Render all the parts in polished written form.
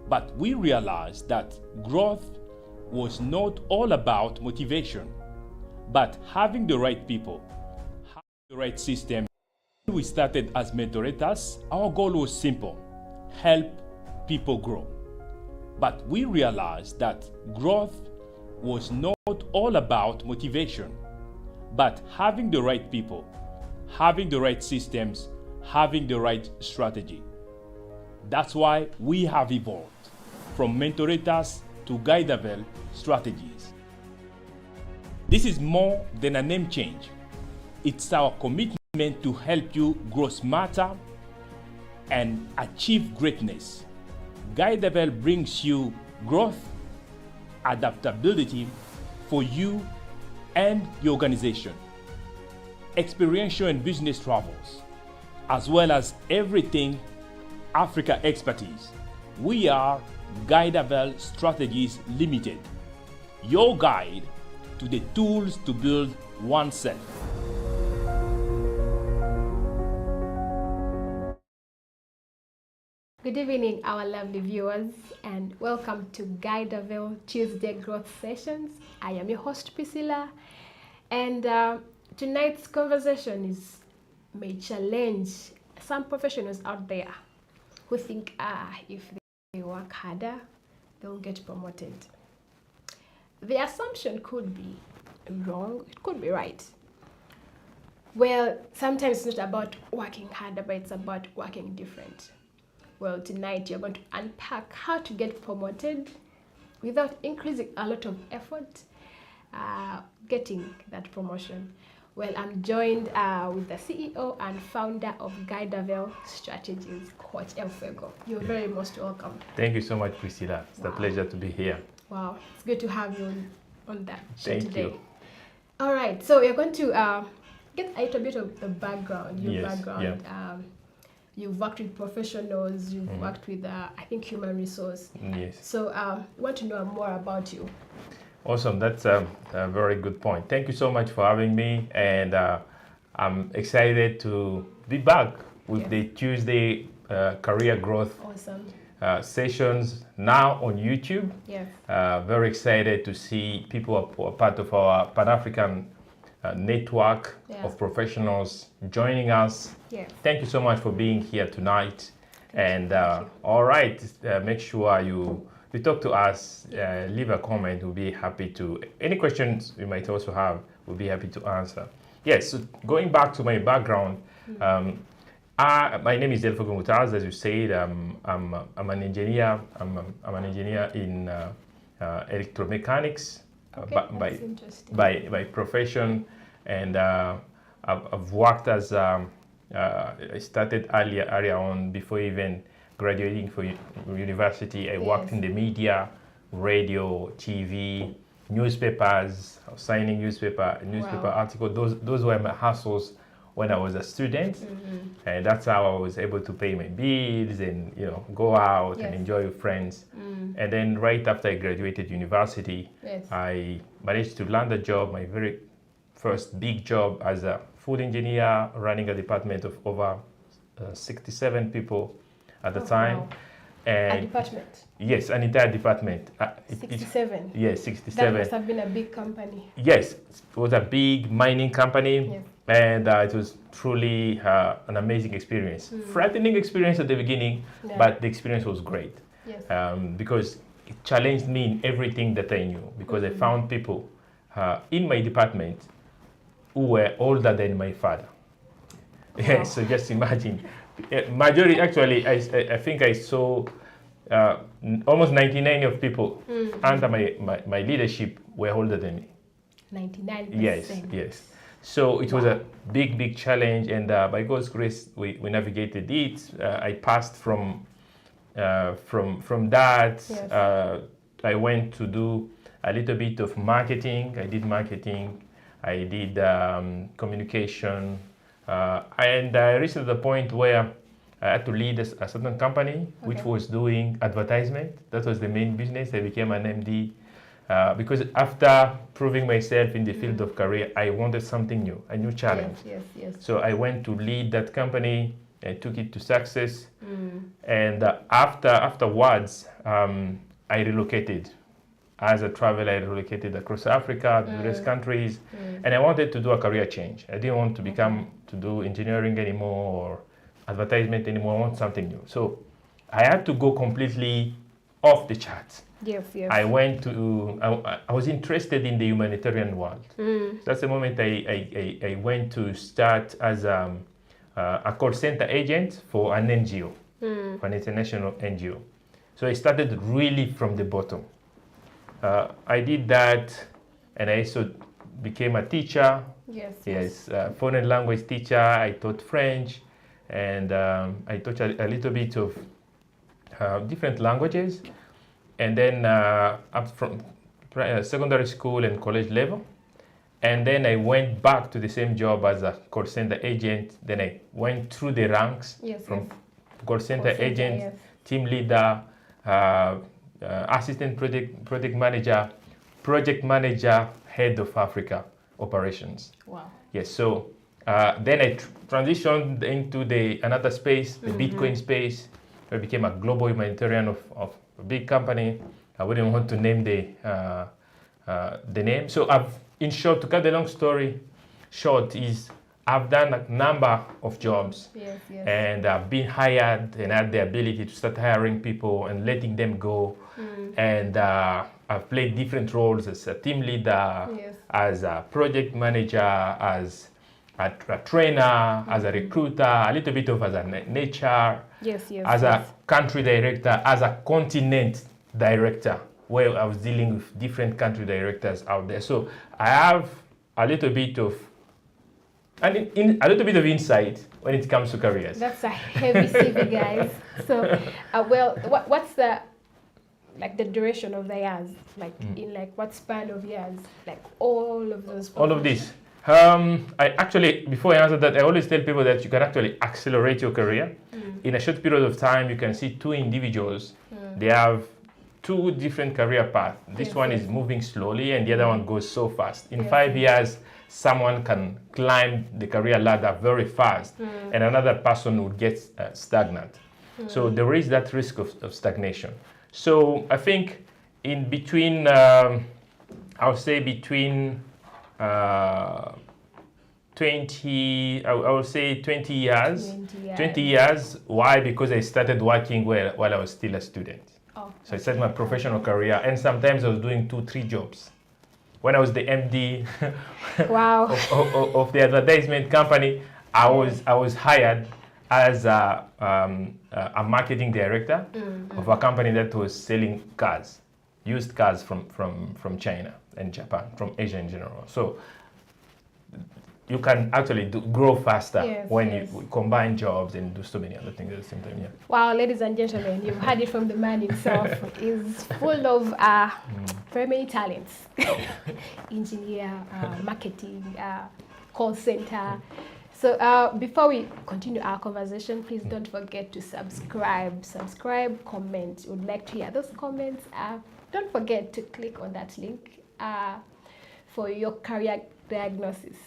But we realized that growth was not all about motivation, but having the right people, having the right system. When we started as mentorators, our goal was simple: help people grow. But we realized that growth was not all about motivation, but having the right people, having the right systems, having the right strategy. That's why we have evolved from mentorators to Guidavelle strategies. This is more than a name change. It's our commitment to help you grow smarter and achieve greatness. Guidavelle brings you growth, adaptability for you and your organization, experiential and business travels, as well as everything Africa expertise. We are Guidavelle Strategies Limited, your guide to the tools to build oneself. Good evening, our lovely viewers, and welcome to Guidavelle Tuesday Growth Sessions. I am your host, Priscilla, and tonight's conversation may challenge some professionals out there who think, if they work harder, they'll get promoted. The assumption could be wrong, it could be right. Well, sometimes it's not about working harder, but it's about working different. Well, tonight you're going to unpack how to get promoted without increasing a lot of effort getting that promotion. Well, I'm joined with the CEO and founder of Guidavelle Strategies, Coach Fuego. You're very most welcome. Thank you so much, Priscilla. It's a pleasure to be here. Wow, it's good to have you on that show Thank today. you. All right, so we're going to get a little bit of the background, your Yes, background. yeah. You've worked with professionals, you've worked with, I think, human resource. Yes. So we want to know more about you. Awesome. That's a very good point. Thank you so much for having me. And I'm excited to be back with the Tuesday career growth Awesome. sessions now on YouTube. Yes. Very excited to see people are part of our Pan-African network of professionals joining us. Yes. Thank you so much for being here tonight. And all right, make sure you talk to us, leave a comment. We'll be happy to, any questions you might also have, we'll be happy to answer. Yes, so going back to my background, my name is Fuego, as you said. I'm an engineer. I'm an engineer in electromechanics. Okay, by profession, and I've worked as I started earlier on before even graduating from university. I worked in the media, radio, TV, newspapers, signing newspaper articles. Those were my hustles when I was a student, and that's how I was able to pay my bills and go out and enjoy with friends. And then right after I graduated university, I managed to land a job, my very first big job as a food engineer, running a department of over 67 people at the time. Wow. And a department? Yes, an entire department. 67? Yes, 67. That must have been a big company. Yes, it was a big mining company. Yes. And it was truly an amazing experience. Frightening experience at the beginning, but the experience was great. Yes. Because it challenged me in everything that I knew, because I found people in my department who were older than my father. Wow. Yeah, so just imagine. Majority, actually, I think I saw almost 99 of people under my leadership were older than me. 99%? Yes. So it was a big challenge, and by God's grace, we navigated it. I passed from that. Yes. I went to do a little bit of marketing. I did marketing. I did communication, and I reached the point where I had to lead a certain company which was doing advertisement. That was the main business. I became an MD. Because after proving myself in the field of career, I wanted something new, a new challenge. Yes. So I went to lead that company and took it to success. And afterwards, I relocated. As a traveler, I relocated across Africa, to various countries, and I wanted to do a career change. I didn't want to do engineering anymore or advertisement anymore. I want something new. So I had to go completely off the charts. Yes. I went to, I was interested in the humanitarian world. So that's the moment I went to start as a call center agent for an NGO, for an international NGO. So I started really from the bottom. I did that, and I also became a teacher. Yes. Foreign language teacher. I taught French, and I taught a little bit of different languages. And then up from secondary school and college level. And then I went back to the same job as a call center agent. Then I went through the ranks from call center agent, team leader, assistant project manager, project manager, head of Africa operations. Wow. Yes, so then I transitioned into another space, the Bitcoin space. I became a global humanitarian of a big company. I wouldn't want to name the name. So in short, to cut the long story short, is I've done a number of jobs, and I've been hired and had the ability to start hiring people and letting them go. And I've played different roles as a team leader, as a project manager, as a trainer, as a recruiter, a little bit of as an HR, as a country director, as a continent director, where I was dealing with different country directors out there. So I have a little bit of insight when it comes to careers. That's a heavy CV, guys. So, what's the duration of the years? In what span of years? All of those. All of this. I actually, before I answer that, I always tell people that you can actually accelerate your career. In a short period of time, you can see two individuals. They have two different career paths. This one is moving slowly, and the other one goes so fast. In 5 years, someone can climb the career ladder very fast, and another person would get stagnant. So there is that risk of stagnation. So I think in between, I would say between 20 years. 20 years. Why? Because I started working while I was still a student. So I started my professional career, and sometimes I was doing 2-3 jobs. When I was the MD of the advertisement company, I was hired as a marketing director of a company that was selling cars, used cars from China and Japan, from Asia in general. So you can actually grow faster when you combine jobs and do so many other things at the same time. Wow, ladies and gentlemen, you've heard it from the man himself. He's full of very many talents. Engineer, marketing, call center. So before we continue our conversation, please don't forget to subscribe, comment. We would like to hear those comments. Don't forget to click on that link for your career diagnosis.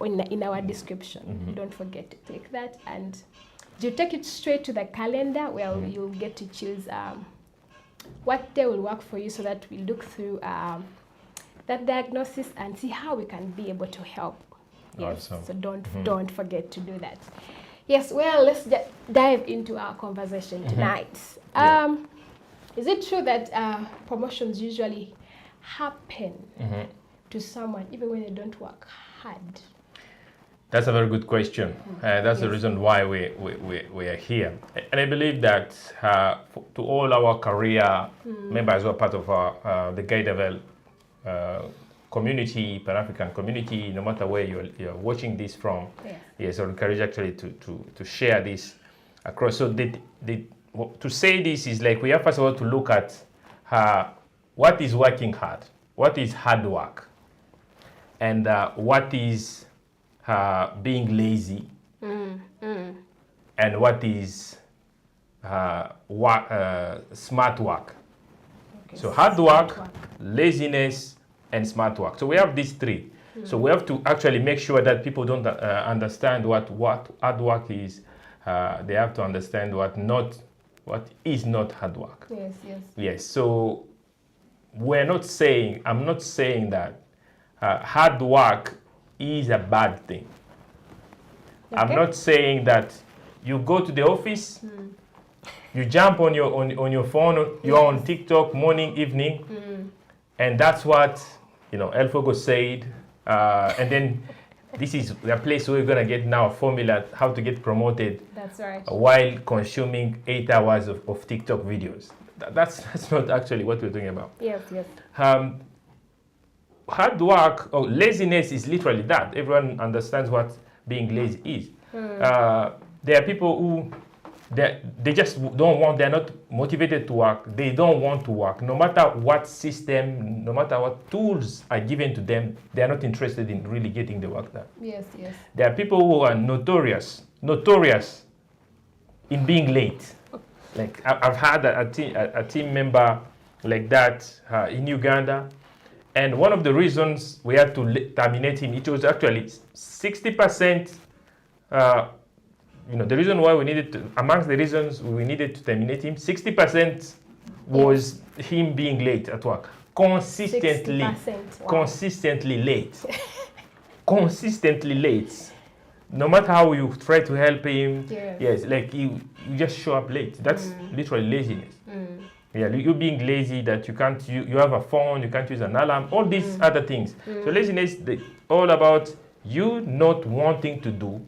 In our description. Don't forget to click that, and you take it straight to the calendar where you'll get to choose what day will work for you, so that we look through that diagnosis and see how we can be able to help. Awesome. So don't forget to do that. Yes, well, let's dive into our conversation tonight. Is it true that promotions usually happen to someone even when they don't work hard? That's a very good question. That's the reason why we are here. And I believe that to all our career members who are part of the Guidavelle community, Pan-African community, no matter where you're watching this from, yes, I encourage actually to share this across. So to say this is like we have first of all to look at what is working hard, what is hard work, and what is being lazy, and what is smart work. Okay. So hard work, laziness, and smart work. So we have these three. So we have to actually make sure that people don't understand what hard work is, they have to understand what is not hard work. Yes, yes. Yes. So I'm not saying that hard work is a bad thing. Okay. I'm not saying that you go to the office, you jump on your phone, you're on TikTok morning, evening, and that's what El Fuego said, and then this is the place where we're gonna get now a formula how to get promoted. That's right. While consuming 8 hours of TikTok videos. That's not actually what we're talking about. Yes, yes. Hard work or laziness is literally that. Everyone understands what being lazy is. There are people who they just don't want, they're not motivated to work, they don't want to work. No matter what system, no matter what tools are given to them, they're not interested in really getting the work done. Yes, yes. There are people who are notorious in being late. Like I've had a team member like that in Uganda, and one of the reasons we had to terminate him, it was actually 60%. The reason why amongst the reasons we needed to terminate him, 60% was him being late at work. Consistently. 60%. Wow. Consistently late. Consistently late. No matter how you try to help him, yes, like you just show up late. That's literally laziness. Yeah, you being lazy that you can't, you have a phone, you can't use an alarm, all these other things. So laziness, all about you not wanting to do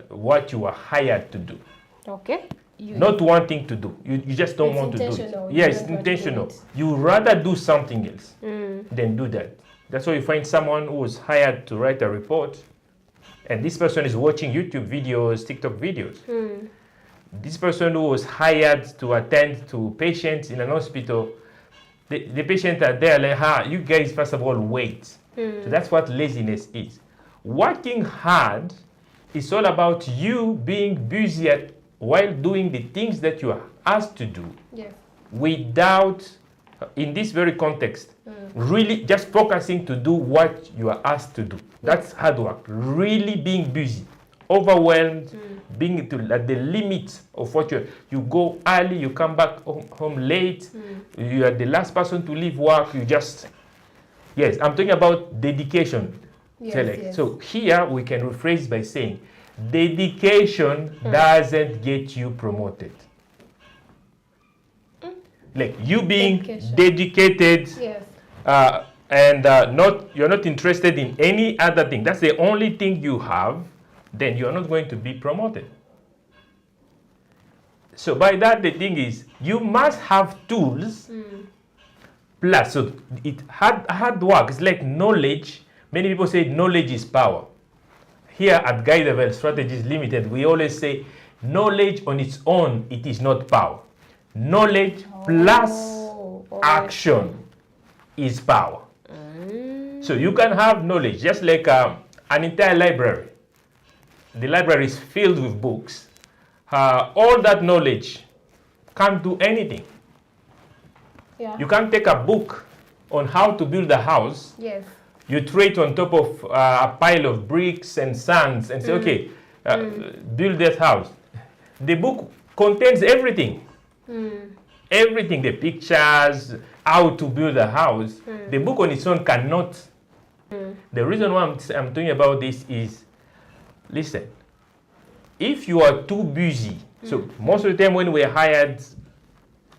what you are hired to do. Okay. Not wanting to do. You just don't want to do it. Yes, intentional. You rather do something else than do that. That's why you find someone who was hired to write a report, and this person is watching YouTube videos, TikTok videos. This person who was hired to attend to patients in an hospital, the patients are there like, you guys first of all wait. So that's what laziness is. Working hard is all about you being busy while doing the things that you are asked to do. Yes. Without, in this very context, really just focusing to do what you are asked to do. That's hard work. Really being busy, overwhelmed, being at the limit of what you go early, you come back home late, you are the last person to leave work, yes, I'm talking about dedication. Yes. So here we can rephrase by saying, dedication doesn't get you promoted. Like you being dedicated, and you're not interested in any other thing. That's the only thing you have, then you're not going to be promoted. So by that, the thing is, you must have tools. Plus, so hard work is like knowledge. Many people say knowledge is power. Here at Guidavelle Strategies Limited, we always say knowledge on its own, it is not power. Knowledge plus action is power. So you can have knowledge, just like an entire library. The library is filled with books. All that knowledge can't do anything. Yeah. You can't take a book on how to build a house. Yes. You throw it on top of a pile of bricks and sands and say, okay, build that house. The book contains everything. Everything, the pictures, how to build a house. The book on its own cannot. The reason why I'm talking about this is, listen, if you are too busy, so most of the time when we're hired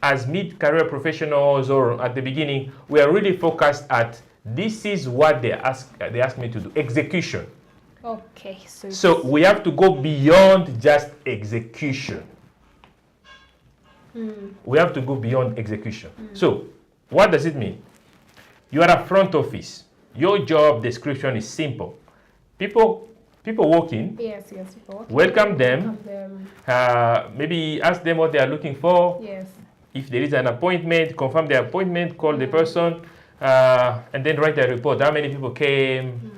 as mid-career professionals or at the beginning, we are really focused at this is what they ask me to do, execution. Okay. So we have to go beyond just execution. We have to go beyond execution. So what does it mean? You are a front office. Your job description is simple. People walk in. Yes, people walk in. Welcome them. Maybe ask them what they are looking for. Yes. If there is an appointment, confirm the appointment, call the person, and then write a report. How many people came,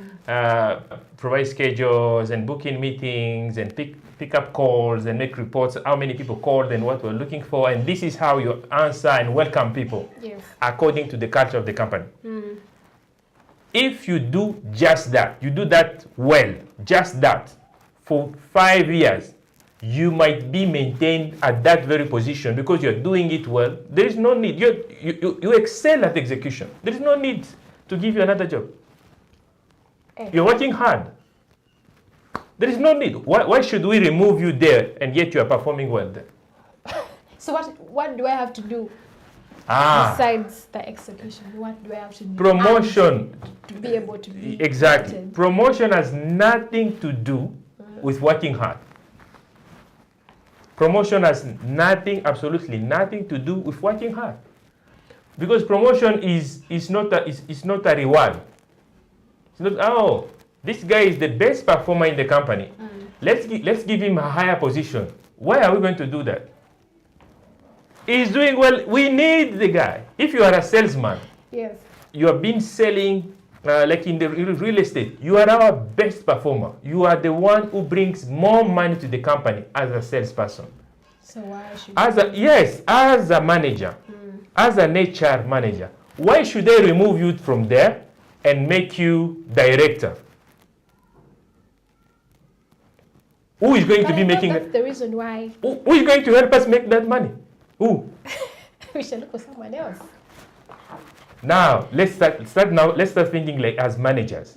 provide schedules and book in meetings and pick up calls and make reports, how many people called and what we're looking for. And this is how you answer and welcome people according to the culture of the company. If you do just that, you do that well, just that, for 5 years, you might be maintained at that very position because you're doing it well. There is no need. You excel at execution. There is no need to give you another job. You're working hard. There is no need. Why should we remove you there and yet you are performing well there? So what do I have to do besides the execution? What do I have to do? Promotion. To be able to be Exactly. promoted? Promotion has nothing to do with working hard. Promotion has nothing, absolutely nothing to do with working hard. Because promotion is not a reward. It's not, oh, this guy is the best performer in the company. Let's give him a higher position. Why are we going to do that? He's doing well. We need the guy. If you are a salesman, Yes. you have been selling, like in the real estate, you are our best performer. You are the one who brings more money to the company as a salesperson. So why should As a manager, as an HR manager, why should they remove you from there and make you director? Who is going to be making? That's the reason why Who is going to help us make that money? Who? we should look for someone else. Now let's start thinking like as managers.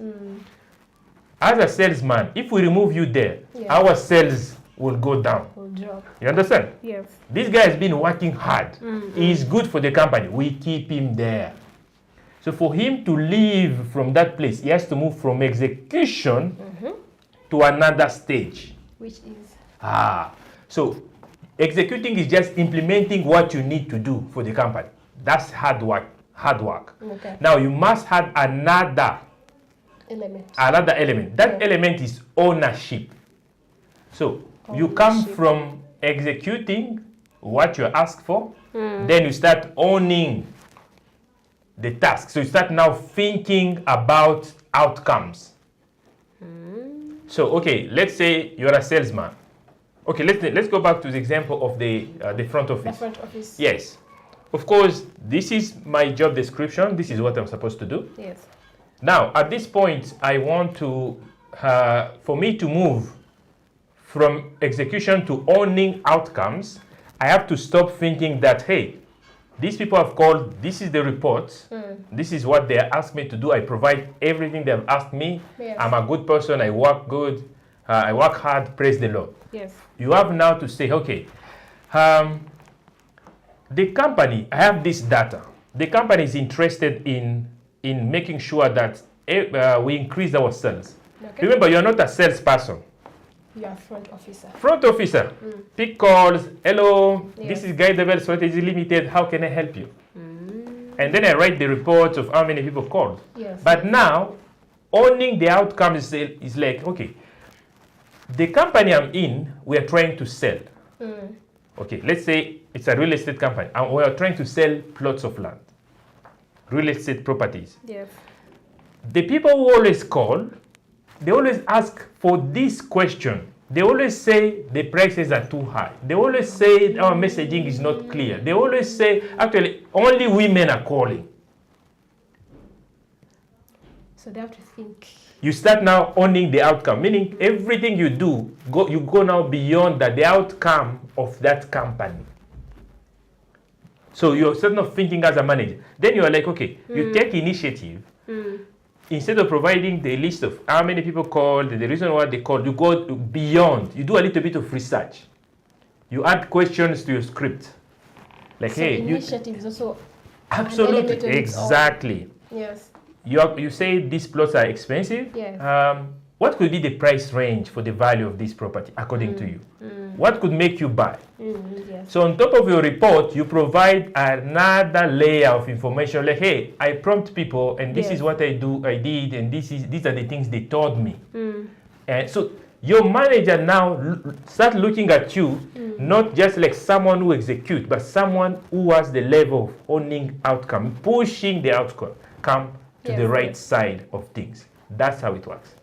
As a salesman, if we remove you there, our sales will go down. Will drop. You understand? Yes. This guy has been working hard. He is good for the company. We keep him there. So for him to leave from that place, he has to move from execution to another stage. Which is? So executing is just implementing what you need to do for the company. That's hard work. Okay. Now you must have another element. That element is ownership. So you come from executing what you're asked for, then you start owning the task. So you start now thinking about outcomes. So okay, let's say you're a salesman. Okay, let's go back to the example of the front office. The front office. Yes. Of course, this is my job description. This is what I'm supposed to do. Yes. Now, at this point, I want to, for me to move from execution to owning outcomes, I have to stop thinking that, hey, these people have called, this is the report, this is what they asked me to do. I provide everything they have asked me. Yes. I'm a good person. I work good. I work hard. Praise the Lord. Yes. You have now to say, okay, the company, I have this data. The company is interested in making sure that we increase our sales. Okay. Remember, you're not a salesperson. You are front officer. Front officer, pick calls. Hello, Yes. this is Guidavelle Strategy Limited. How can I help you? And then I write the reports of how many people called. Yes. But now, owning the outcomes is like, okay, the company I'm in, we are trying to sell. Okay, let's say it's a real estate company and we are trying to sell plots of land, real estate properties. Yes. The people who always call, they always ask for this question. They always say the prices are too high. They always say our messaging is not clear. They always say, actually, only women are calling. So they have to think. You start now owning the outcome, meaning everything you do, you go now beyond that, the outcome of that company. So you're sort of thinking as a manager. Then you are like, okay, you take initiative. Instead of providing the list of how many people called, the reason why they called, you go beyond. You do a little bit of research. You add questions to your script. Like, So hey, initiative is also an element absolutely, of its own. exactly. Yes. You say these plots are expensive. Yes. What could be the price range for the value of this property according to you? What could make you buy? Yes. So on top of your report, you provide another layer of information like, hey, I prompt people and this is what I did, and these are the things they told me. And so your manager now start looking at you, not just like someone who executes, but someone who has the level of owning outcome, pushing the outcome to the right side of things. That's how it works.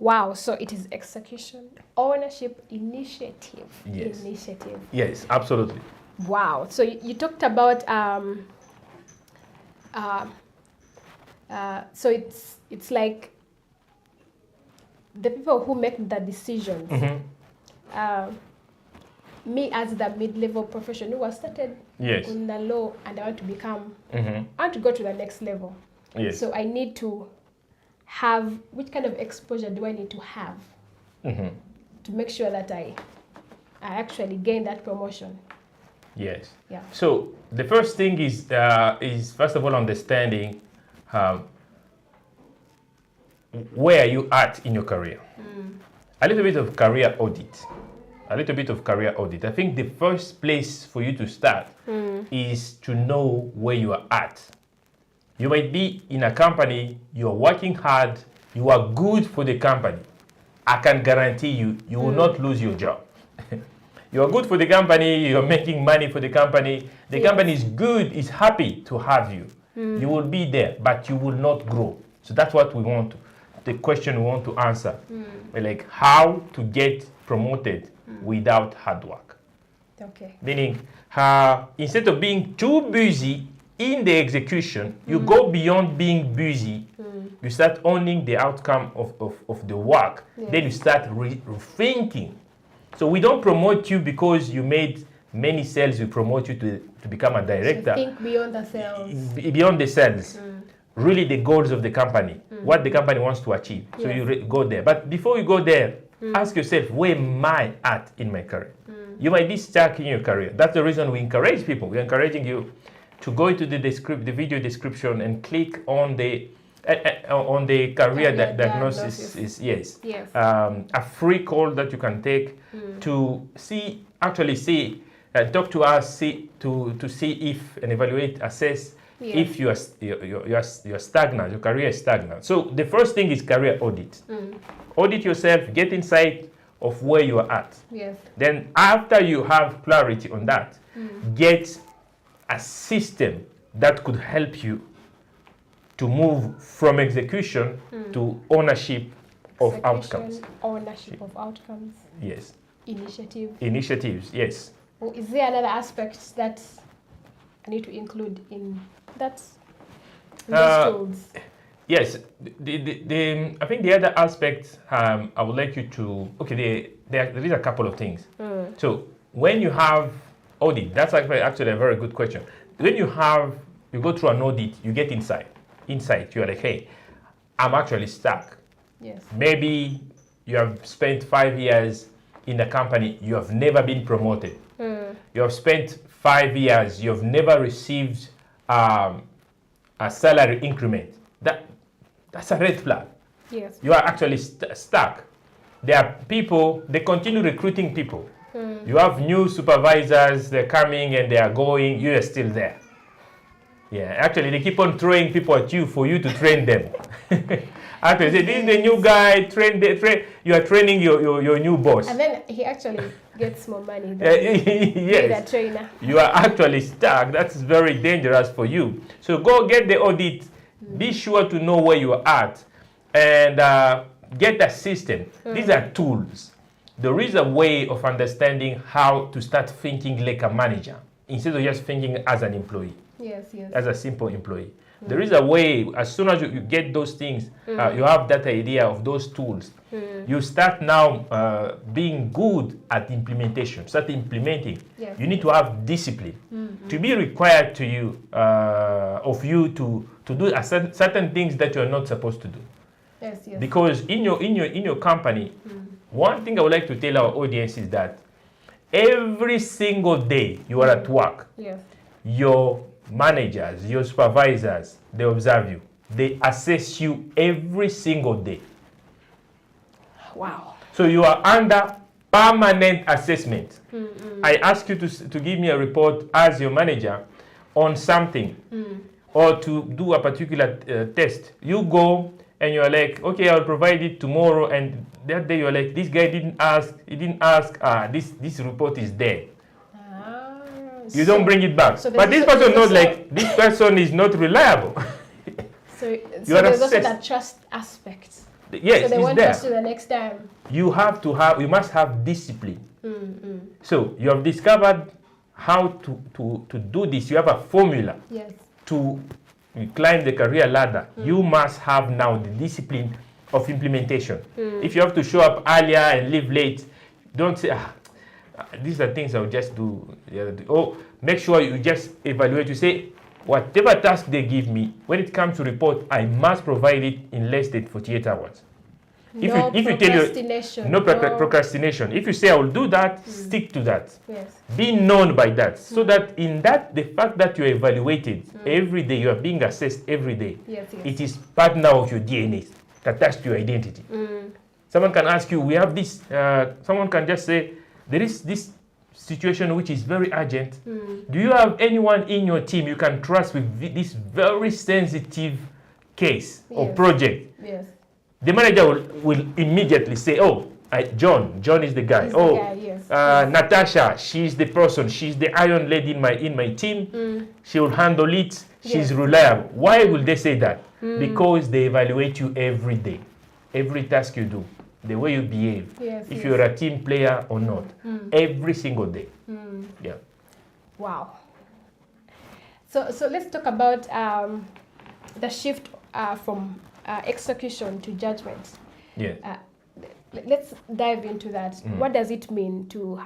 Wow, so it is execution, ownership, initiative. Yes. Initiative. Yes, absolutely. Wow. So you talked about so it's like the people who make the decisions me as the mid-level professional who has started Yes. in the law and I want to become, Mm-hmm. I want to go to the next level. Yes. So I need to have, which kind of exposure do I need to have Mm-hmm. to make sure that I actually gain that promotion? Yes. Yeah. So the first thing is first of all understanding where you at in your career. A little bit of career audit. A little bit of career audit. I think the first place for you to start is to know where you are at. You might be in a company, you are working hard, you are good for the company. I can guarantee you, you will not lose your job. You are good for the company, you are making money for the company. The company is good, is happy to have you. You will be there, but you will not grow. So that's what we want to, the question we want to answer. Like how to get promoted without hard work. Okay. Meaning, instead of being too busy in the execution, you go beyond being busy. You start owning the outcome of the work. Then you start rethinking. So we don't promote you because you made many sales. We promote you to become a director. So think beyond the sales. Beyond the sales. Really the goals of the company. What the company wants to achieve. So you go there. But before you go there, ask yourself, where am I at in my career? You might be stuck in your career. That's the reason we encourage people. We're encouraging you to go into the video description and click on the career diagnosis. Yes. A free call that you can take to talk to us, to see if and evaluate, assess if you are stagnant, your career is stagnant. So the first thing is career audit. Audit yourself, get insight of where you are at. Then after you have clarity on that, get a system that could help you to move from execution to ownership of outcomes. Ownership of outcomes. Yes. Initiatives, yes. Is there another aspect that I need to include in that? Those tools? Yes. I think the other aspect I would like you to, there is a couple of things. So when you have audit, that's actually a very good question. When you go through an audit, you get insight. You're like, hey, I'm actually stuck. Yes. Maybe you have spent 5 years in the company, you have never been promoted. You have spent 5 years, you have never received a salary increment. That's a red flag. Yes. You are actually stuck. There are people, they continue recruiting people. You have new supervisors, they're coming and they are going, you are still there. Yeah, actually they keep on throwing people at you for you to train them. Actually, say, this is the new guy, you are training your new boss. And then he actually gets more money than yes. the trainer. You are actually stuck. That's very dangerous for you. So go get the audit. Be sure to know where you are at. And get a system. These are tools. There is a way of understanding how to start thinking like a manager instead of just thinking as an employee. Yes. As a simple employee. There is a way, as soon as you get those things, you have that idea of those tools. You start now being good at implementation, start implementing. Yes. You need to have discipline. To be required to you, of you to do certain things that you're not supposed to do. Yes. Because in your company, one thing I would like to tell our audience is that every single day you are at work, your managers, your supervisors, they observe you. They assess you every single day. Wow. So you are under permanent assessment. I ask you to give me a report as your manager on something or to do a particular test. You go and you're like, okay, I'll provide it tomorrow. And that day you're like, this guy didn't ask, this report is dead. You don't bring it back. So but this person knows like this person is not reliable. So there's also that trust aspect. Yes, so they want there. us to the next time. You must have discipline. So you have discovered how to do this. You have a formula to climb the career ladder. You must have now the discipline of implementation. If you have to show up earlier and leave late, Don't say, these are things I'll just do. Oh, make sure you just evaluate. You say, whatever task they give me, when it comes to report, I must provide it in less than 48 hours. If you tell you no procrastination, if you say I will do that, stick to that. Yes. Be known by that, so that in that the fact that you are evaluated every day, you are being assessed every day. Yes, yes. It is part now of your DNA attached to your identity. Someone can ask you, we have this. Someone can just say, there is this situation which is very urgent. Do you have anyone in your team you can trust with this very sensitive case or project? Yes. The manager will immediately say, oh, John is the guy. Yes. Natasha, she's the person. She's the iron lady in my team. She will handle it. She's reliable. Why will they say that? Because they evaluate you every day. Every task you do. The way you behave. If you're a team player or not. Every single day. Yeah. Wow. So let's talk about the shift from execution to judgment. Yes. Let's dive into that. What does it mean to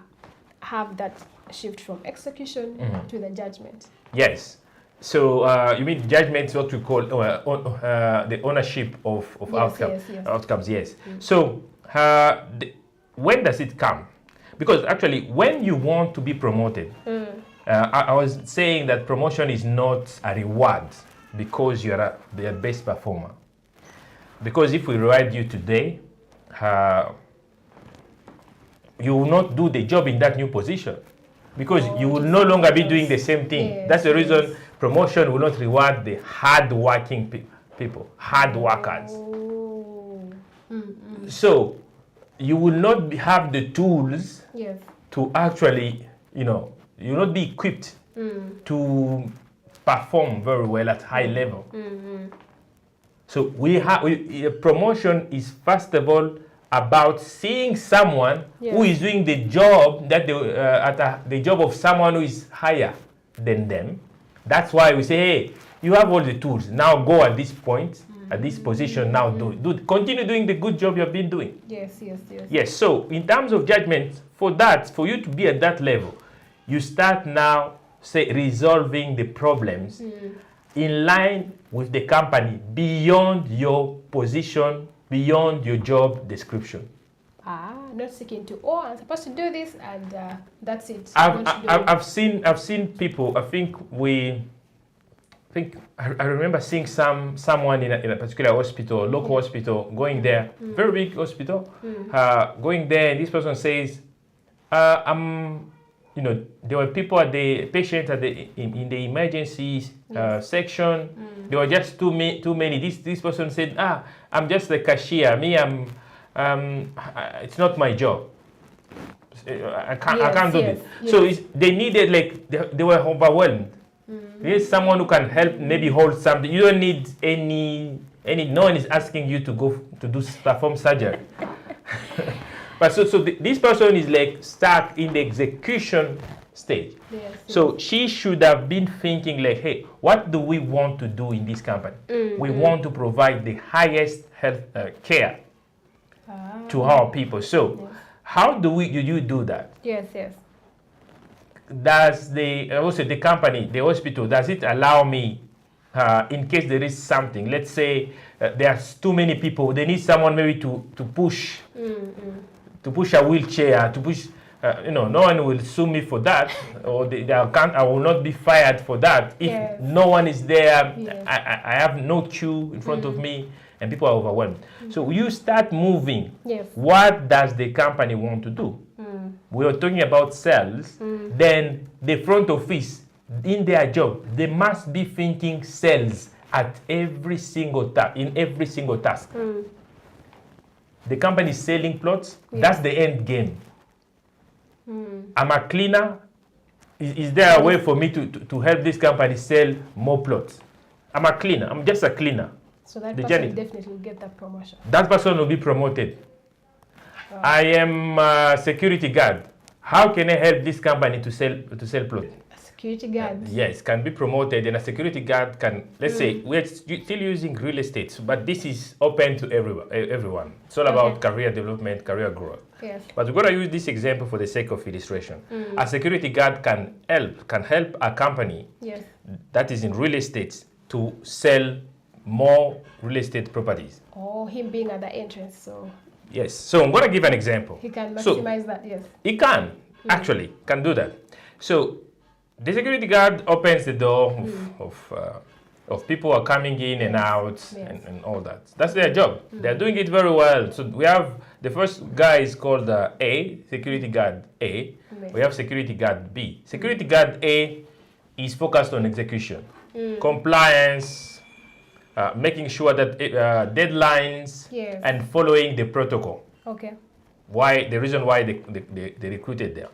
have that shift from execution to the judgment? Yes. So you mean judgment is what we call the ownership of outcomes. Yes. So when does it come? Because actually, when you want to be promoted, I was saying that promotion is not a reward because you are the best performer. Because if we reward you today, you will not do the job in that new position. Because you will no longer be doing the same thing. Yes, that's the reason promotion will not reward the hard-working people, hard workers. So you will not have the tools to actually, you will not be equipped to perform very well at high level. So promotion is first of all about seeing someone who is doing the job that the job of someone who is higher than them. That's why we say, hey, you have all the tools. Now go at this point, at this position. Now continue doing the good job you have been doing. Yes. So in terms of judgment, for you to be at that level, you start now resolving the problems in line with the company beyond your position, beyond your job description. Not seeking to, I'm supposed to do this and that's it. I've seen people. I remember seeing someone in a particular hospital, local hospital, going there, very big hospital, going there, and this person says, there were people patients in the emergency section. There were just too many. This person said, I'm just the cashier. Me, it's not my job. I can't do this. So they needed, they were overwhelmed. There's someone who can help, maybe hold something. You don't need any. No one is asking you to go to perform surgery. But so this person is stuck in the execution stage. So she should have been thinking hey, what do we want to do in this company? We want to provide the highest health care to our people. So how do you do that? Yes. Does the company, the hospital, does it allow me, in case there is something, let's say there's too many people, they need someone maybe to push a wheelchair, to push, no one will sue me for that, or I will not be fired for that. If no one is there, I have no queue in front of me, and people are overwhelmed. So you start moving. What does the company want to do? We are talking about sales. Then the front office, in their job, they must be thinking sales at every single task. The company is selling plots. That's the end game. I'm a cleaner. Is there a way for me to help this company sell more plots? I'm a cleaner. I'm just a cleaner. So that person definitely will get that promotion. That person will be promoted. I am a security guard. How can I help this company to sell plots? security guards. Yes, can be promoted, and a security guard can, let's say, we're still using real estate, but this is open to everyone. It's all about career development, career growth. Yes. But we're going to use this example for the sake of illustration. A security guard can help a company that is in real estate to sell more real estate properties. Oh, him being at the entrance, so. Yes, so I'm going to give an example. He can maximize that, yes. He can, actually, can do that. So the security guard opens the door of people who are coming in and out and all that. That's their job. They're doing it very well. So we have, the first guy is called A, security guard A. We have security guard B. Security guard A is focused on execution, compliance, making sure that deadlines and following the protocol. Okay. The reason why they recruited them.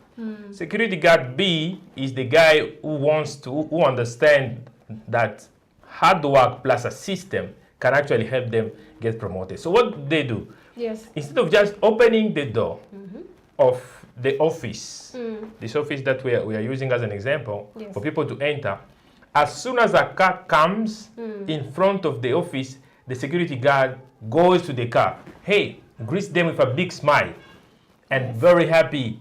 Security guard B is the guy who understands that hard work plus a system can actually help them get promoted. So what they do? Yes. Instead of just opening the door of the office, this office that we are using as an example for people to enter, as soon as a car comes in front of the office, the security guard goes to the car. Hey, greets them with a big smile and very happy,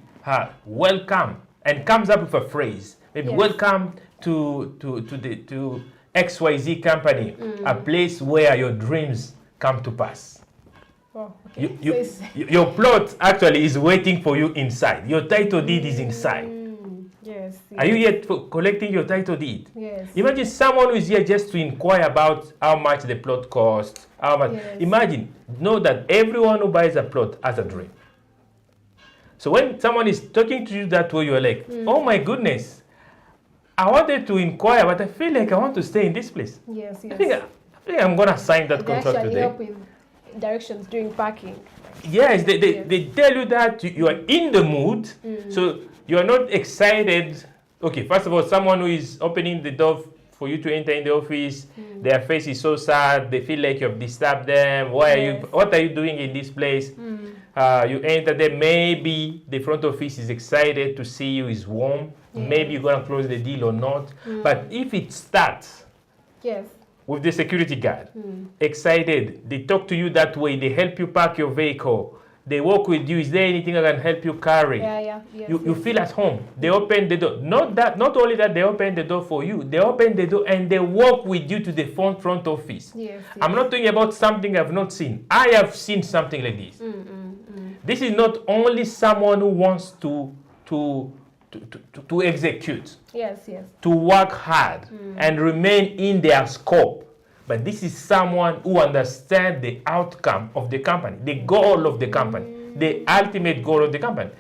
welcome, and comes up with a phrase, maybe welcome to XYZ company, a place where your dreams come to pass. Oh, okay. Your plot actually is waiting for you inside. Your title deed is inside. Yes. Are you yet collecting your title deed? Yes. Imagine someone who is here just to inquire about how much the plot costs. How much. Yes. Imagine, know that everyone who buys a plot has a dream. So when someone is talking to you that way, you're like, oh my goodness, I wanted to inquire, but I feel like I want to stay in this place. Yes, yes. I think I'm going to sign that contract today. They actually help with directions during parking. Yes, they tell you that you are in the mood, so you are not excited. Okay, first of all, someone who is opening the door for you to enter in the office, their face is so sad, they feel like you have disturbed them. What are you doing in this place? You enter there, maybe the front office is excited to see you, is warm. Maybe you're going to close the deal or not. But if it starts with the security guard, excited, they talk to you that way, they help you park your vehicle, they work with you, is there anything I can help you carry? You feel at home. They open the door. Not only that they open the door for you, they open the door and they walk with you to the front office. I'm not talking about something I've not seen. I have seen something like this. This is not only someone who wants to execute, to work hard and remain in their scope. But this is someone who understands the outcome of the company, the goal of the company, the ultimate goal of the company.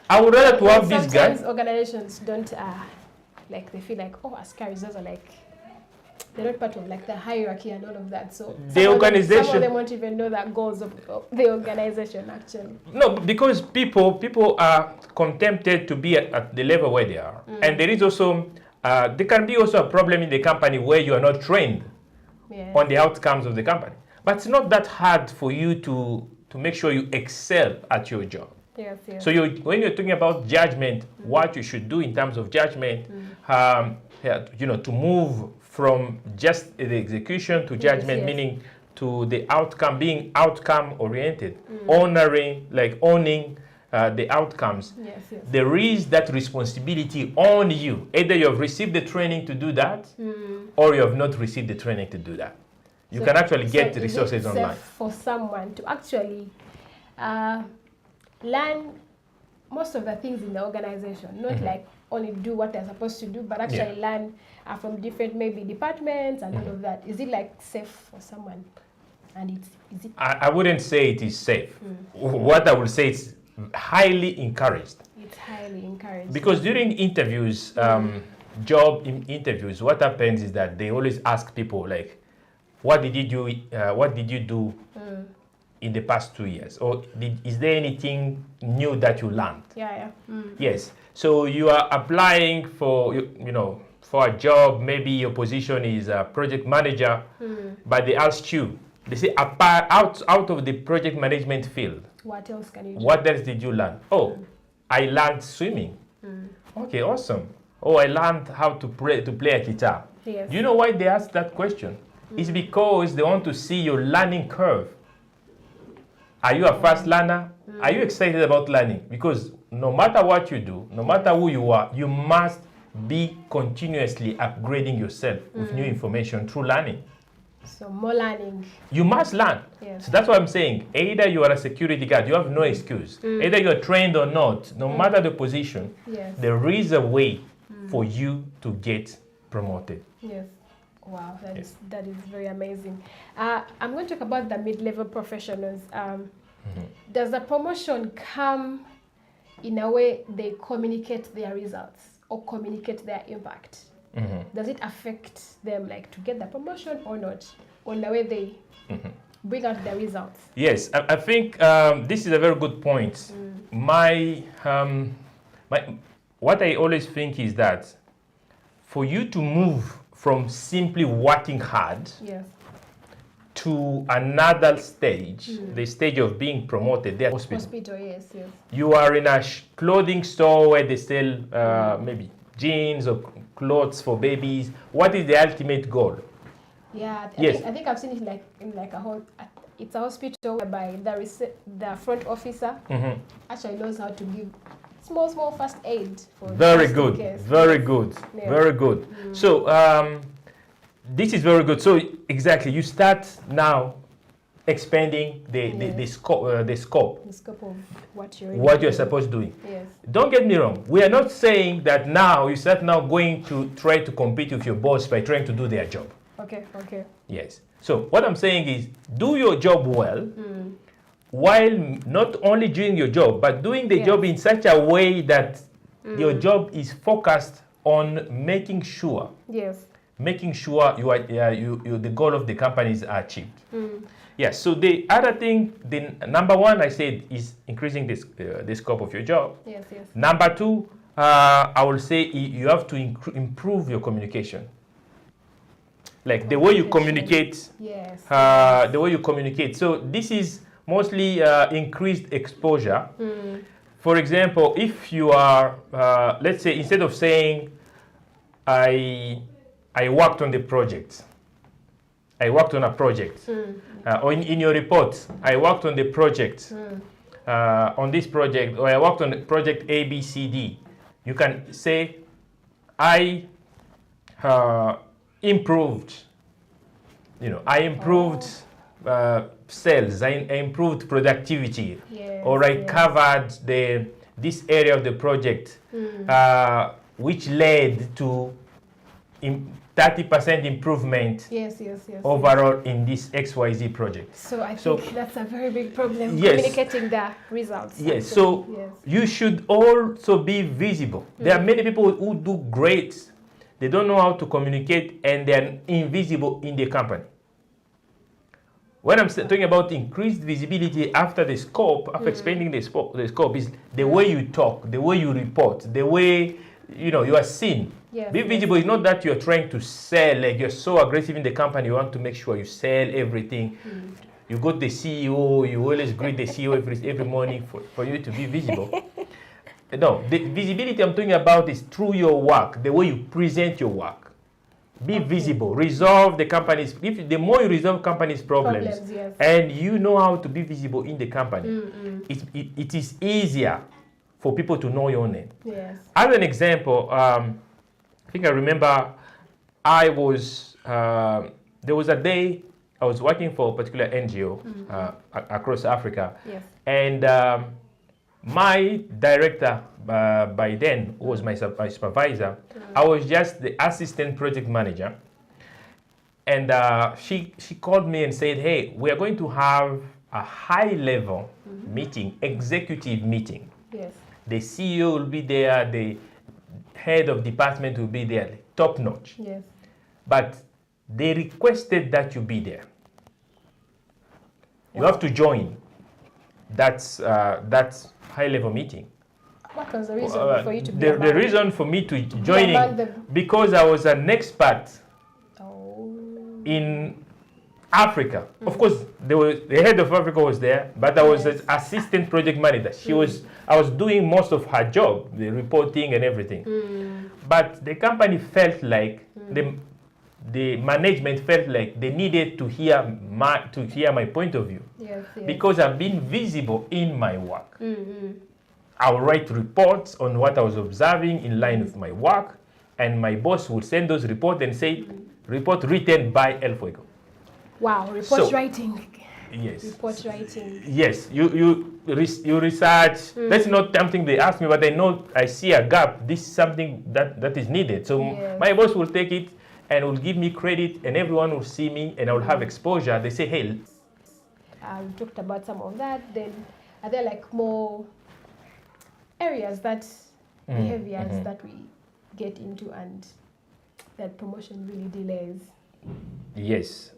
I would rather to have this guy. Sometimes organizations don't, they feel like, oh, Askaris, those are like, they're not part of like the hierarchy and all of that. So the organization, some of them won't even know the goals of the organization actually. No, because people are contented to be at the level where they are. And there is also, there can be also a problem in the company where you are not trained on the outcomes of the company. But it's not that hard for you to make sure you excel at your job. So when you're talking about judgment, what you should do in terms of judgment, to move from just the execution to judgment, meaning to the outcome, being outcome oriented, owning the outcomes. There is that responsibility on you. Either you have received the training to do that, or you have not received the training to do that. You can actually get the resources online. For someone to actually learn most of the things in the organization, not like only do what they're supposed to do, but actually learn from different maybe departments and all of that. Is it like safe for someone? And is it? I wouldn't say it is safe. What I would say is highly encouraged. It's highly encouraged. Because during interviews, job interviews, what happens is that they always ask people like, what did you do in the past 2 years? Or is there anything new that you learned? Yes. So you are applying for, for a job, maybe your position is a project manager, but they ask you, they say, out of the project management field, what else can you do? What else did you learn? Oh, I learned swimming. Okay, awesome. oh, I learned how to play a guitar. Yes. Do you know why they ask that question? It's because they want to see your learning curve. Are you a fast learner? Are you excited about learning? Because no matter what you do, no matter who you are, you must be continuously upgrading yourself with new information through learning. So more learning. You must learn. Yes. So that's what I'm saying. Either you are a security guard, you have no excuse. Either you're trained or not, no matter the position, Yes. there is a way for you to get promoted. Yes. Wow, that is very amazing. I'm going to talk about the mid-level professionals. Does the promotion come in a way they communicate their results or communicate their impact? Does it affect them, like, to get the promotion or not, on the way they bring out the results? Yes, I think this is a very good point. What I always think is that for you to move from simply working hard Yes. to another stage, the stage of being promoted, there Hospital, yes, yes. you are in a clothing store where they sell maybe jeans or clothes for babies. What is the ultimate goal? Yeah, Yes. I think I've seen it in a whole. It's a hospital whereby the front officer actually knows how to give small first aid for Very just in good, case. very good, Yeah. very good. So this is very good. So exactly, you start now expanding the scope. The scope of what you're What you're doing. supposed to do. Yes. Don't get me wrong. We are not saying that now you start now going to try to compete with your boss by trying to do their job. Okay. Yes. So what I'm saying is do your job well while not only doing your job, but doing the job in such a way that your job is focused on making sure Yes. you are the goal of the company is achieved. Yes. So the other thing, the number one I said is increasing the scope of your job. Yes. Number two, I will say you have to improve your communication. Like the way you communicate. Yes. The way you communicate. So this is mostly increased exposure. For example, if you are, let's say, instead of saying, I worked on the project, I worked on a project, or in your report, I worked on the project, on this project, or I worked on the project A, B, C, D. You can say, I improved, I improved sales, I improved productivity, Yes, or I covered this area of the project, which led to 30% improvement Yes. overall in this XYZ project. So I think that's a very big problem, Yes. communicating the results. Yes, actually. so Yes. you should also be visible. There are many people who do great. They don't know how to communicate and they're invisible in the company. When I'm talking about increased visibility after the scope, after expanding the scope, is the way you talk, the way you report, the way you are seen. Yes, Be visible is not that you're trying to sell, like you're so aggressive in the company, you want to make sure you sell everything. You go to the CEO, you always greet the CEO every morning for you to be visible. No, the visibility I'm talking about is through your work, the way you present your work. Be visible, resolve the company's, the more you resolve company's problems yes. and you know how to be visible in the company, it is easier for people to know your name. Yes. As an example, I think I remember there was a day I was working for a particular NGO across Africa. Yes. And my director by then, who was my supervisor, I was just the assistant project manager. And she called me and said, hey, we are going to have a high-level meeting, executive meeting. Yes. The CEO will be there, the head of department will be there, top notch. Yes. But they requested that you be there. You have to join that high-level meeting. What was the reason for you to be the reason for me to join because I was an expert in Africa. Of course, the head of Africa was there, but I was an assistant project manager. I was doing most of her job, the reporting and everything. But the company felt like the management felt like they needed to hear my point of view. Yes, yes. Because I've been visible in my work. I'll write reports on what I was observing in line with my work, and my boss would send those reports and say, report written by El Fuego. Wow, report writing. Yes. Report writing. Yes, you research. That's not something they ask me, but I see a gap. This is something that is needed. So my boss will take it and will give me credit, and everyone will see me, and I will have exposure. They say, hey. We talked about some of that. Then are there like more areas behaviors that we get into and that promotion really delays? Yes.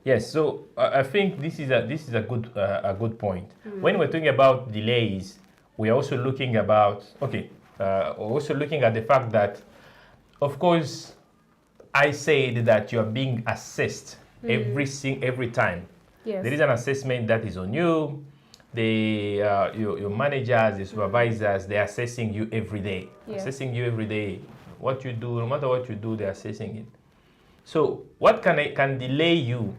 Yes, so I think this is a good point. When we're talking about delays, we're also looking about we're also looking at the fact that, of course, I said that you are being assessed every time. Yes. There is an assessment that is on you. Your managers, the supervisors, they're assessing you every day. Yes. Assessing you every day. What you do, no matter what you do, they're assessing it. So what can delay you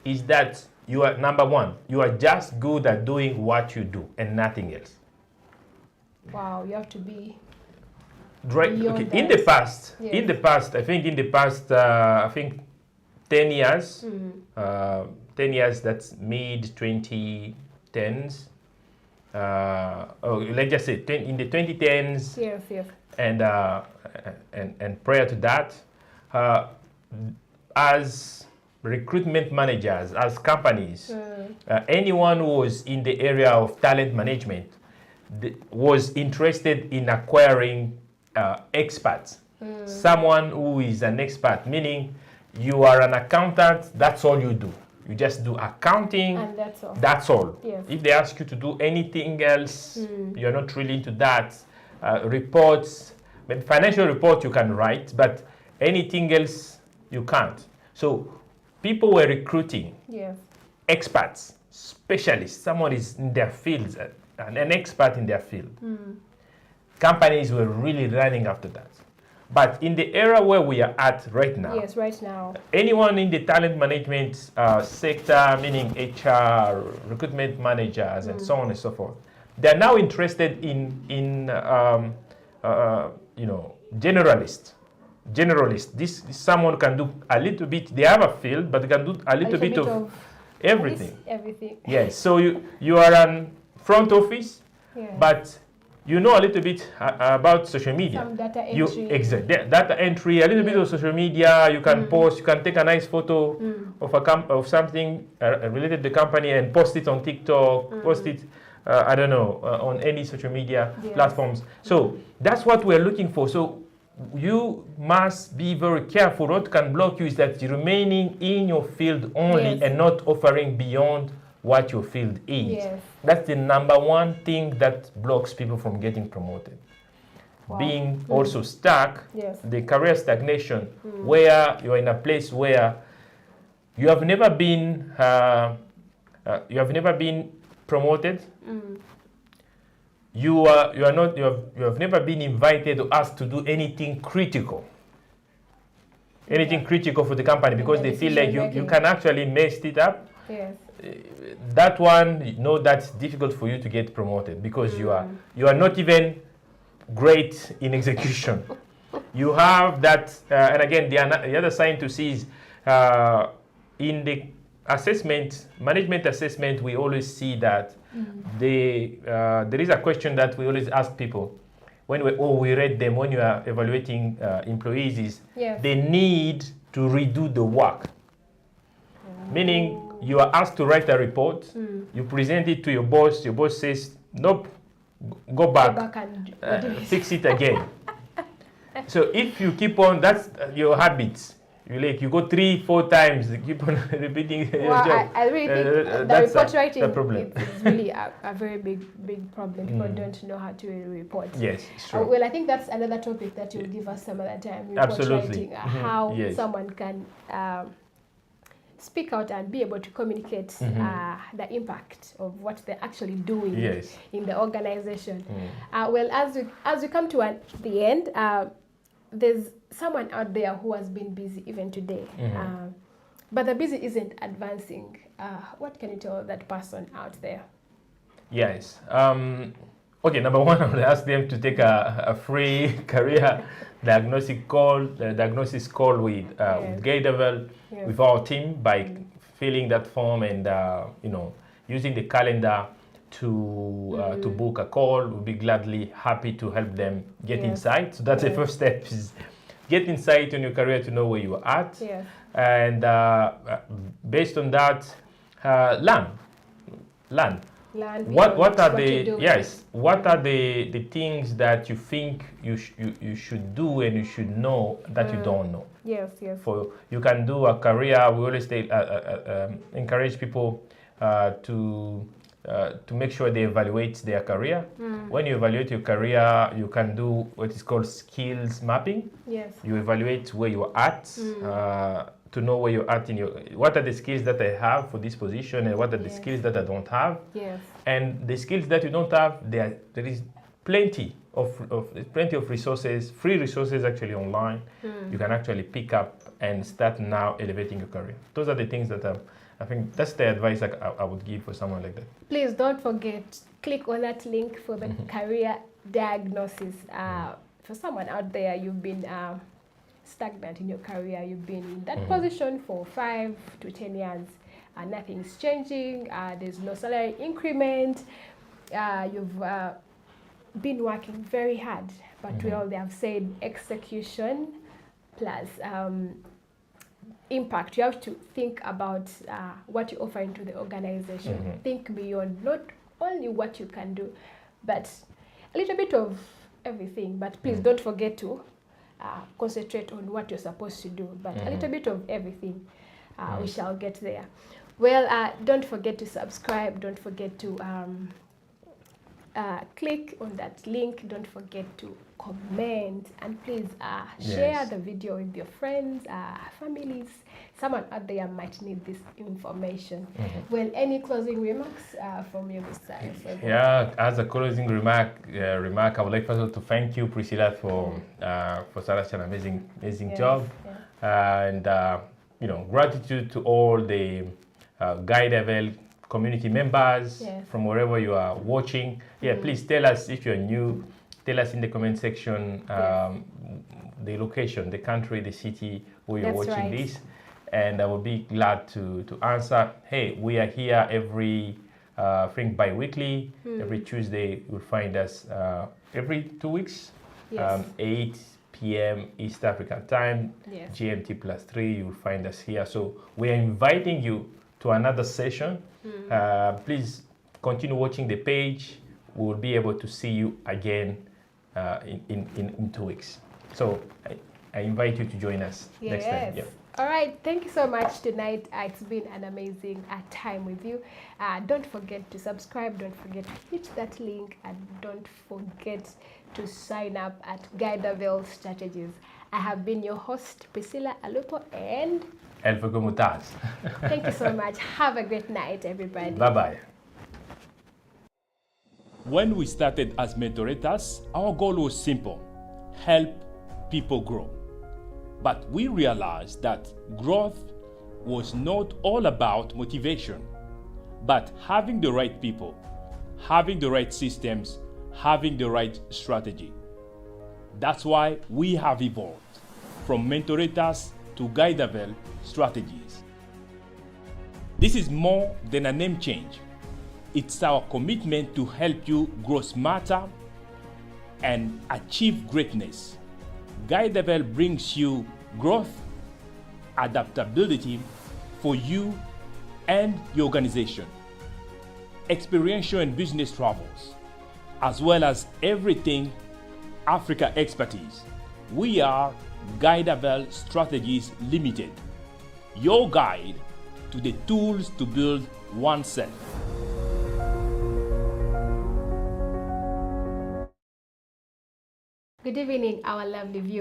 is that you are, number one, you are just good at doing what you do and nothing else. Wow, you have to be right. Okay. In the past, I think 10 years, 10 years, that's mid 2010s. Let's just say in the 2010s. Yes. And prior to that, as recruitment managers, as companies, anyone who was in the area of talent management was interested in acquiring experts. Someone who is an expert, meaning you are an accountant, that's all you do. You just do accounting, and that's all. That's all. Yes. If they ask you to do anything else, you're not really into that. Reports, but financial reports you can write, but anything else you can't. So people were recruiting experts, specialists, someone is in their fields, an expert in their field. Companies were really running after that. But in the era where we are at right now, anyone in the talent management sector, meaning HR, recruitment managers, and so on and so forth, they're now interested in generalists. This someone can do a little bit. They have a field, but they can do a little bit of everything. Yes. So you are an front office, but you know a little bit about social media. Some data entry. Data entry, a little bit of social media. You can post. You can take a nice photo of something related to the company and post it on TikTok. Post it. On any social media platforms. So that's what we're looking for. So you must be very careful. What can block you is that you're remaining in your field only and not offering beyond what your field is. That's the number one thing that blocks people from getting promoted. Being also stuck, the career stagnation, where you're in a place where you have never been promoted. You have never been invited or asked to do anything critical. Critical for the company because they feel like you can actually mess it up. That one, that's difficult for you to get promoted because you are not even great in execution. You have that, and again, the other sign to see is in the management assessment, we always see that there is a question that we always ask people when we rate them when you are evaluating employees is they need to redo the work. Meaning you are asked to write a report, you present it to your boss says, nope, go back and fix it again. So if you keep on, that's your habits. You go 3-4 times, you keep on repeating your job. I really think the report writing is really a very big problem. People don't know how to report. Yes, it's true. Well, I think that's another topic that you'll give us some other time. Report writing, how someone can speak out and be able to communicate the impact of what they're actually doing in the organization. Well, as we come to the end, there's someone out there who has been busy even today, but the busy isn't advancing. What can you tell that person out there? Yes. Okay, number one, I would ask them to take a free career diagnosis call with Guidavelle, with our team, by filling that form and using the calendar to book a call. We'll be gladly happy to help them get insight. So that's the first step, is get insight on your career to know where you are at, and based on that, learn. What are the things that you think you should do and you should know that you don't know? Yes. For you can do a career. We always encourage people to make sure they evaluate their career. When you evaluate your career, you can do what is called skills mapping. Yes. You evaluate where you are at, to know where you're at in your, what are the skills that I have for this position, and what are the skills that I don't have. Yes. And the skills that you don't have, there is plenty of resources, free resources actually online. You can actually pick up and start now elevating your career. Those are the things that I think that's the advice I would give for someone like that. Please don't forget, click on that link for the career diagnosis. For someone out there, you've been stagnant in your career, you've been in that position for 5 to 10 years, and nothing's changing, there's no salary increment, you've been working very hard, but well, they have said execution plus impact. You have to think about what you offer into the organization. Think beyond not only what you can do, but a little bit of everything. But please don't forget to concentrate on what you're supposed to do, but a little bit of everything. We shall get there. Well, don't forget to subscribe. Don't forget to click on that link. Don't forget to comment, and please share the video with your friends, families. Someone out there might need this information. Well, any closing remarks from you, Mr. Fuego? Yeah, as a closing remark, I would like first of all to thank you, Priscilla, for such an amazing job, and gratitude to all the Guidavelle community members from wherever you are watching. Please tell us if you're new. Tell us in the comment section the location, the country, the city where you're watching this, and I will be glad to answer. Hey, we are here every bi-weekly. Every Tuesday you'll find us every 2 weeks, 8 p.m. East African time, GMT +3. You'll find us here. So we are inviting you to another session. Please continue watching the page. We will be able to see you again in 2 weeks. So I invite you to join us next time. All right, thank you so much tonight. It's been an amazing time with you. Don't forget to subscribe. Don't forget to hit that link, and don't forget to sign up at Guidavelle Strategies. I have been your host, Priscilla Alupo, and Fuego Mutaz. Thank you so much. Have a great night, everybody. Bye-bye. When we started as mentorators, our goal was simple: help people grow. But we realized that growth was not all about motivation, but having the right people, having the right systems, having the right strategy. That's why we have evolved from mentorators to Guidavelle Strategies. This is more than a name change. It's our commitment to help you grow smarter and achieve greatness. Guidavelle brings you growth, adaptability for you and your organization, experiential and business travels, as well as everything Africa expertise. We are Guidavelle Strategies Limited, your guide to the tools to build oneself. Good evening, our lovely viewers.